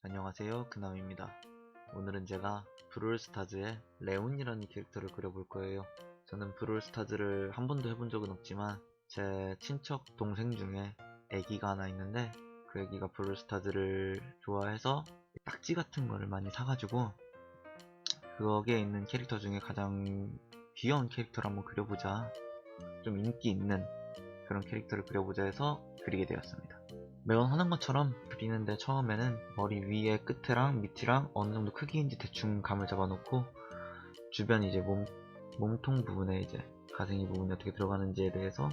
안녕하세요, 그남입니다. 오늘은 제가 브롤스타즈의 레온이라는 캐릭터를 그려볼 거예요. 저는 브롤스타즈를 한 번도 해본 적은 없지만 제 친척 동생 중에 애기가 하나 있는데 그 애기가 브롤스타즈를 좋아해서 딱지 같은 거를 많이 사가지고 거기에 있는 캐릭터 중에 가장 귀여운 캐릭터를 한번 그려보자, 좀 인기 있는 그런 캐릭터를 그려보자 해서 그리게 되었습니다. 매번 하는 것처럼 그리는데 처음에는 머리 위에 끝이랑 밑이랑 어느 정도 크기인지 대충 감을 잡아놓고 주변 이제 몸통 부분에 이제 가생이 부분이 어떻게 들어가는지에 대해서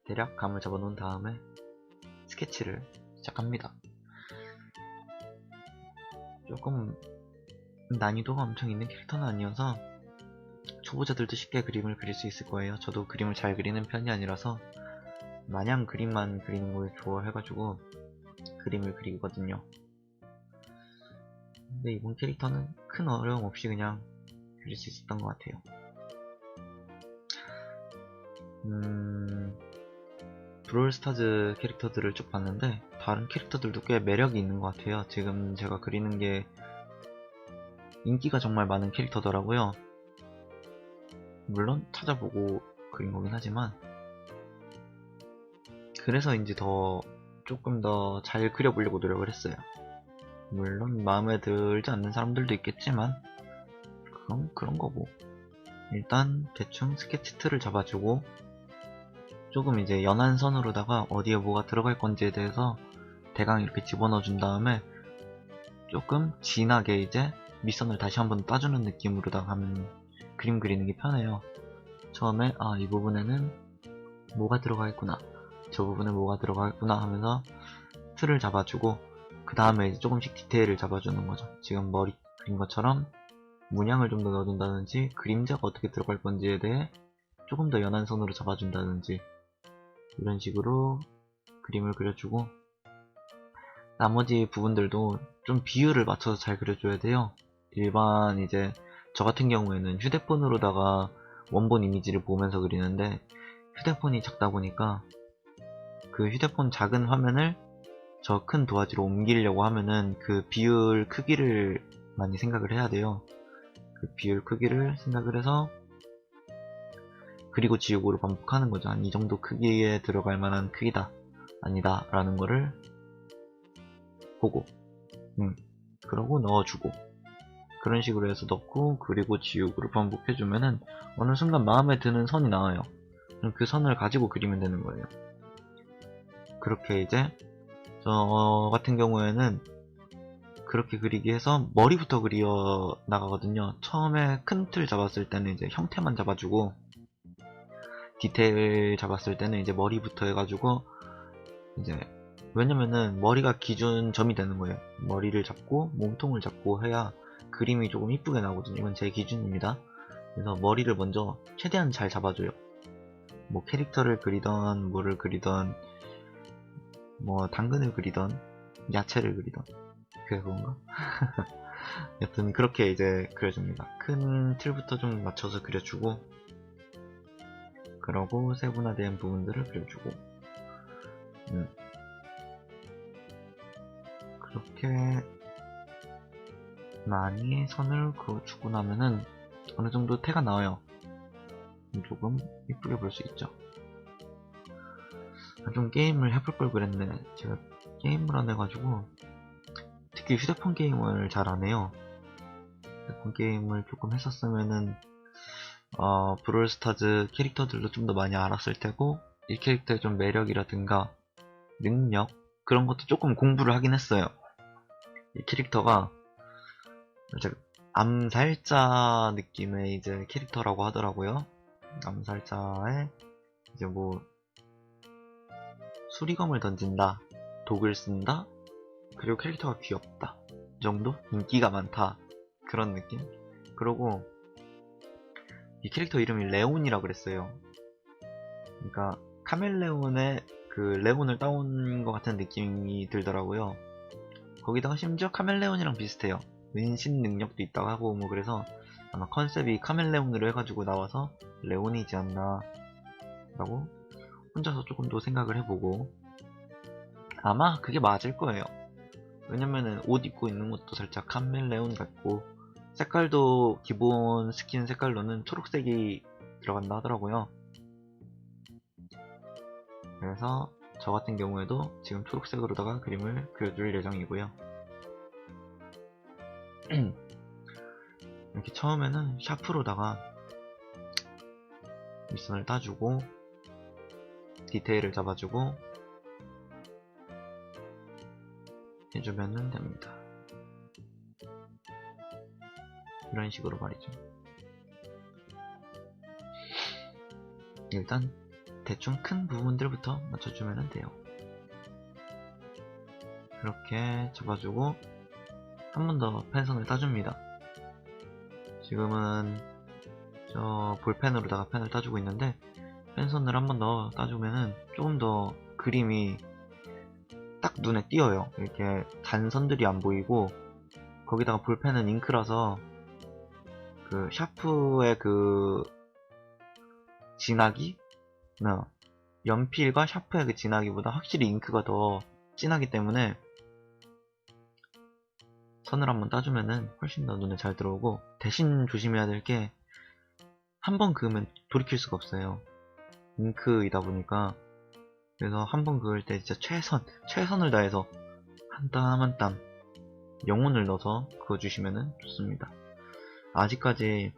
대략 감을 잡아놓은 다음에 스케치를 시작합니다. 조금 난이도가 엄청 있는 캐릭터는 아니어서 초보자들도 쉽게 그림을 그릴 수 있을 거예요. 저도 그림을 잘 그리는 편이 아니라서 마냥 그림만 그리는 걸 좋아해가지고 그림을 그리거든요. 근데 이번 캐릭터는 큰 어려움 없이 그냥 그릴 수 있었던 것 같아요. 브롤스타즈 캐릭터들을 쭉 봤는데 다른 캐릭터들도 꽤 매력이 있는 것 같아요. 지금 제가 그리는 게 인기가 정말 많은 캐릭터더라고요. 물론 찾아보고 그린 거긴 하지만 그래서인지 조금 더 잘 그려보려고 노력을 했어요. 물론 마음에 들지 않는 사람들도 있겠지만 그런 거고. 일단 대충 스케치 틀을 잡아주고 조금 이제 연한 선으로다가 어디에 뭐가 들어갈 건지에 대해서 대강 이렇게 집어넣어 준 다음에 조금 진하게 이제 밑선을 다시 한번 따주는 느낌으로다가 하면 그림 그리는 게 편해요. 처음에 이 부분에는 뭐가 들어가겠구나, 저 부분에 뭐가 들어가겠구나 하면서 틀을 잡아주고 그 다음에 이제 조금씩 디테일을 잡아주는 거죠. 지금 머리 그린 것처럼 문양을 좀 더 넣어준다든지 그림자가 어떻게 들어갈 건지에 대해 조금 더 연한 선으로 잡아준다든지 이런 식으로 그림을 그려주고 나머지 부분들도 좀 비율을 맞춰서 잘 그려줘야 돼요. 일반 이제 저 같은 경우에는 휴대폰으로다가 원본 이미지를 보면서 그리는데 휴대폰이 작다 보니까 그 휴대폰 작은 화면을 저 큰 도화지로 옮기려고 하면은 그 비율 크기를 많이 생각을 해야 돼요. 그 비율 크기를 생각을 해서 그리고 지우고를 반복하는 거죠. 한 이 정도 크기에 들어갈 만한 크기다, 아니다 라는 거를 보고 그러고 넣어주고 그런 식으로 해서 넣고 그리고 지우고를 반복해주면은 어느 순간 마음에 드는 선이 나와요. 그럼 그 선을 가지고 그리면 되는 거예요. 그렇게 이제 저 같은 경우에는 그렇게 그리기 위해서 머리부터 그려 나가거든요. 처음에 큰 틀 잡았을 때는 이제 형태만 잡아주고 디테일 잡았을 때는 이제 머리부터 해가지고 이제 왜냐면은 머리가 기준점이 되는 거예요. 머리를 잡고 몸통을 잡고 해야 그림이 조금 이쁘게 나오거든요. 이건 제 기준입니다. 그래서 머리를 먼저 최대한 잘 잡아줘요. 뭐 캐릭터를 그리던 뭐를 그리던 뭐 당근을 그리던 야채를 그리던 그건가? 여튼 그렇게 이제 그려줍니다. 큰 틀부터 좀 맞춰서 그려주고 그러고 세분화된 부분들을 그려주고 그렇게 많이 선을 그어주고 나면은 어느 정도 태가 나와요. 조금 이쁘게 볼 수 있죠. 좀 게임을 해볼 걸 그랬네. 제가 게임을 안 해가지고 특히 휴대폰 게임을 잘 안 해요. 휴대폰 게임을 조금 했었으면은 브롤스타즈 캐릭터들도 좀 더 많이 알았을 테고 이 캐릭터의 좀 매력이라든가 능력 그런 것도 조금 공부를 하긴 했어요. 이 캐릭터가 이제 암살자 느낌의 이제 캐릭터라고 하더라고요. 암살자에 이제 뭐 수리검을 던진다, 독을 쓴다, 그리고 캐릭터가 귀엽다 이 정도? 인기가 많다 그런 느낌? 그리고 이 캐릭터 이름이 레온이라 그랬어요. 그러니까 카멜레온의 그 레온을 따온 것 같은 느낌이 들더라고요. 거기다가 심지어 카멜레온이랑 비슷해요. 은신 능력도 있다고 하고 뭐 그래서 아마 컨셉이 카멜레온으로 해가지고 나와서 레온이지 않나 라고 혼자서 조금 더 생각을 해보고 아마 그게 맞을 거예요. 왜냐면은 옷 입고 있는 것도 살짝 카멜레온 같고, 색깔도 기본 스킨 색깔로는 초록색이 들어간다 하더라고요. 그래서 저 같은 경우에도 지금 초록색으로다가 그림을 그려줄 예정이고요. 이렇게 처음에는 샤프로다가 밑선을 따주고 디테일을 잡아주고 해주면 됩니다. 이런 식으로 말이죠. 일단 대충 큰 부분들부터 맞춰주면 돼요. 이렇게 잡아주고 한 번 더 펜선을 따줍니다. 지금은 저 볼펜으로다가 펜을 따주고 있는데, 펜선을 한 번 더 따주면은 조금 더 그림이 딱 눈에 띄어요. 이렇게 단선들이 안 보이고, 거기다가 볼펜은 잉크라서 그 샤프의 그 진하기? 연필과 샤프의 그 진하기보다 확실히 잉크가 더 진하기 때문에 선을 한번 따주면은 훨씬 더 눈에 잘 들어오고, 대신 조심해야 될 게 한 번 그으면 돌이킬 수가 없어요. 잉크이다 보니까. 그래서 한 번 그을 때 진짜 최선을 다해서 한 땀 한 땀 영혼을 넣어서 그어주시면 좋습니다. 아직까지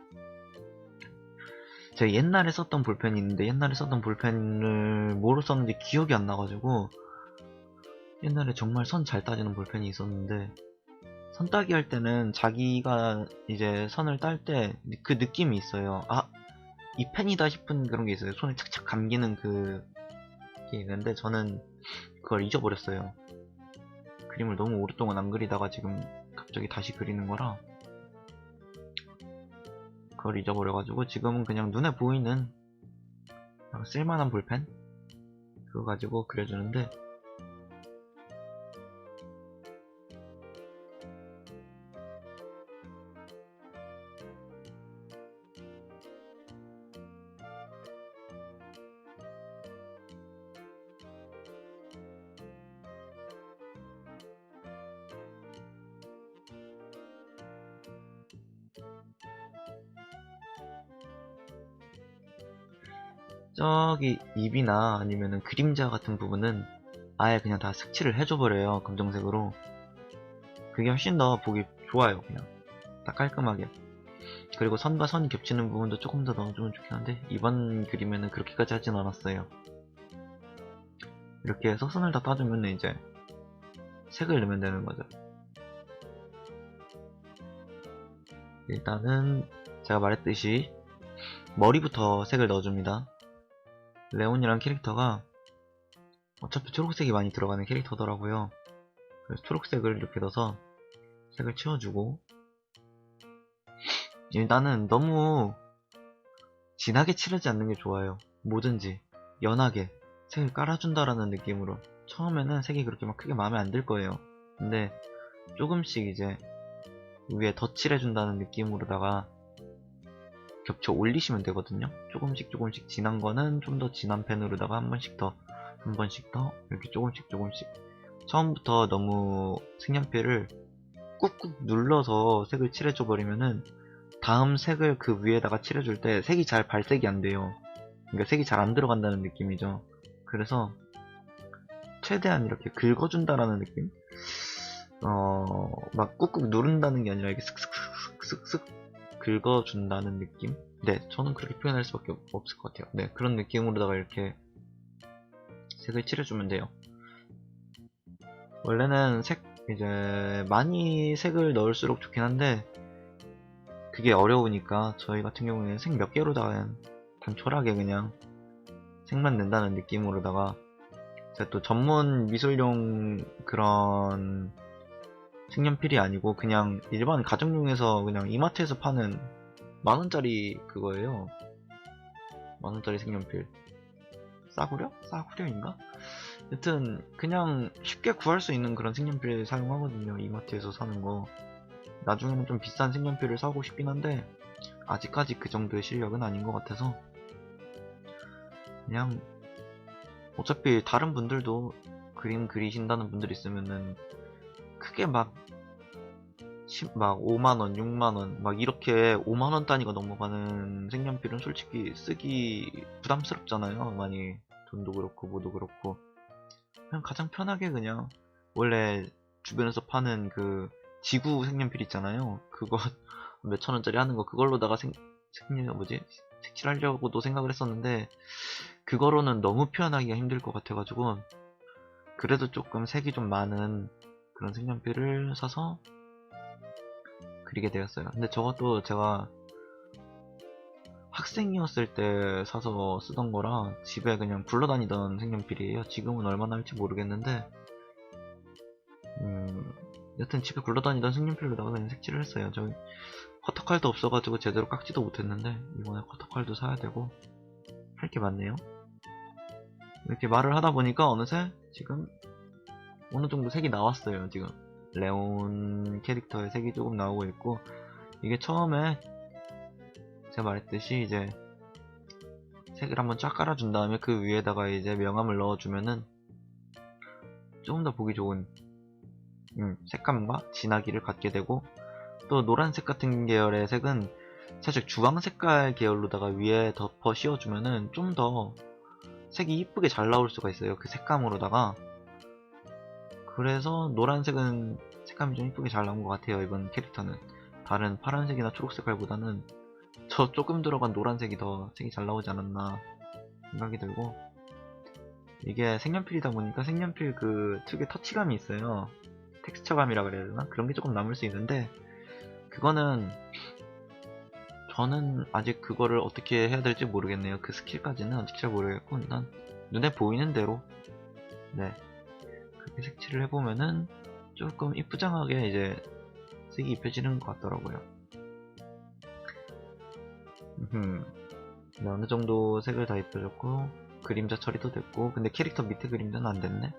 제가 옛날에 썼던 볼펜이 있는데, 옛날에 썼던 볼펜을 뭐로 썼는지 기억이 안 나가지고, 옛날에 정말 선 잘 따지는 볼펜이 있었는데, 선 따기 할 때는 자기가 이제 선을 딸 때 그 느낌이 있어요. 아, 이 펜이다 싶은 그런 게 있어요. 손에 착착 감기는 그게 있는데, 저는 그걸 잊어버렸어요. 그림을 너무 오랫동안 안 그리다가 지금 갑자기 다시 그리는 거라 그걸 잊어버려가지고, 지금은 그냥 눈에 보이는 쓸만한 볼펜 그거 가지고 그려주는데, 저기 입이나 아니면은 그림자 같은 부분은 아예 그냥 다 색칠을 해줘버려요. 검정색으로. 그게 훨씬 더 보기 좋아요. 그냥 딱 깔끔하게. 그리고 선과 선이 겹치는 부분도 조금 더 넣어주면 좋긴 한데, 이번 그림에는 그렇게까지 하진 않았어요. 이렇게 해서 선을 다 따주면 이제 색을 넣으면 되는 거죠. 일단은 제가 말했듯이 머리부터 색을 넣어줍니다. 레온이란 캐릭터가 어차피 초록색이 많이 들어가는 캐릭터더라고요. 그래서 초록색을 이렇게 넣어서 색을 채워주고, 일단은 너무 진하게 칠하지 않는 게 좋아요. 뭐든지 연하게 색을 깔아준다라는 느낌으로. 처음에는 색이 그렇게 막 크게 마음에 안 들 거예요. 근데 조금씩 이제 위에 덧칠해준다는 느낌으로다가 겹쳐 올리시면 되거든요. 조금씩 진한 거는 좀 더 진한 펜으로다가 한 번씩 더 이렇게 조금씩 처음부터 너무 색연필을 꾹꾹 눌러서 색을 칠해줘 버리면은 다음 색을 그 위에다가 칠해줄 때 색이 잘 발색이 안 돼요. 그러니까 색이 잘 안 들어간다는 느낌이죠. 그래서 최대한 이렇게 긁어준다라는 느낌? 막 꾹꾹 누른다는 게 아니라 이렇게 슥슥슥슥슥 긁어준다는 느낌? 네, 저는 그렇게 표현할 수밖에 없을 것 같아요. 네, 그런 느낌으로다가 이렇게 색을 칠해주면 돼요. 원래는 이제 많이 색을 넣을수록 좋긴 한데, 그게 어려우니까 저희 같은 경우에는 색 몇 개로다가 단촐하게 그냥 색만 낸다는 느낌으로다가, 제가 또 전문 미술용 그런 색연필이 아니고 그냥 일반 가정용에서 그냥 이마트에서 파는 만원짜리 그거예요. 만원짜리 색연필. 싸구려인가? 여튼 그냥 쉽게 구할 수 있는 그런 색연필 사용하거든요. 이마트에서 사는 거. 나중에는 좀 비싼 색연필을 사고 싶긴 한데 아직까지 그 정도의 실력은 아닌 것 같아서, 그냥 어차피 다른 분들도 그림 그리신다는 분들 있으면은 크게 막 5만원, 6만원, 막 이렇게 5만원 단위가 넘어가는 색연필은 솔직히 쓰기 부담스럽잖아요. 많이 돈도 그렇고 뭐도 그렇고. 그냥 가장 편하게 그냥 원래 주변에서 파는 그 지구 색연필 있잖아요. 그거 몇천원짜리 하는 거 그걸로다가 색칠하려고도 생각을 했었는데 그거로는 너무 표현하기가 힘들 것 같아가지고 그래도 조금 색이 좀 많은 그런 색연필을 사서 그리게 되었어요. 근데 저것도 제가 학생이었을 때 사서 쓰던 거라 집에 그냥 굴러다니던 색연필이에요. 지금은 얼마나 할지 모르겠는데 여튼 집에 굴러다니던 색연필로다가 그냥 색칠을 했어요. 저 커터칼도 없어가지고 제대로 깎지도 못했는데 이번에 커터칼도 사야 되고 할 게 많네요. 이렇게 말을 하다 보니까 어느새 지금 어느 정도 색이 나왔어요. 지금 레온 캐릭터의 색이 조금 나오고 있고 이게 처음에 제가 말했듯이 이제 색을 한번 쫙 깔아준 다음에 그 위에다가 이제 명암을 넣어주면은 조금 더 보기 좋은 색감과 진하기를 갖게 되고 또 노란색 같은 계열의 색은 사실 주황 색깔 계열로다가 위에 덮어 씌워주면은 좀 더 색이 이쁘게 잘 나올 수가 있어요. 그 색감으로다가. 그래서 노란색은 색감이 좀 이쁘게 잘 나온 것 같아요. 이번 캐릭터는 다른 파란색이나 초록 색깔보다는 저 조금 들어간 노란색이 더 색이 잘 나오지 않았나 생각이 들고 이게 색연필이다 보니까 색연필 그 특유의 터치감이 있어요. 텍스처감이라 그래야 되나? 그런 게 조금 남을 수 있는데 그거는 저는 아직 그거를 어떻게 해야 될지 모르겠네요. 그 스킬까지는 아직 잘 모르겠고 일단 눈에 보이는 대로 네 그렇게 색칠을 해보면은 조금 이쁘장하게 이제 색이 입혀지는 것 같더라고요. 네, 어느 정도 색을 다 입혀줬고 그림자 처리도 됐고 근데 캐릭터 밑에 그림자는 안 됐네.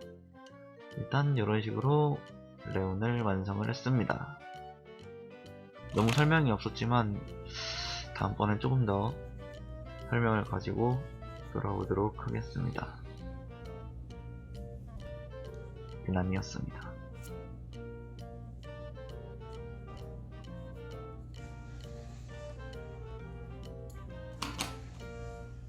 일단 이런 식으로 레온을 완성을 했습니다. 너무 설명이 없었지만 다음번엔 조금 더 설명을 가지고 돌아오도록 하겠습니다. 유남이었습니다.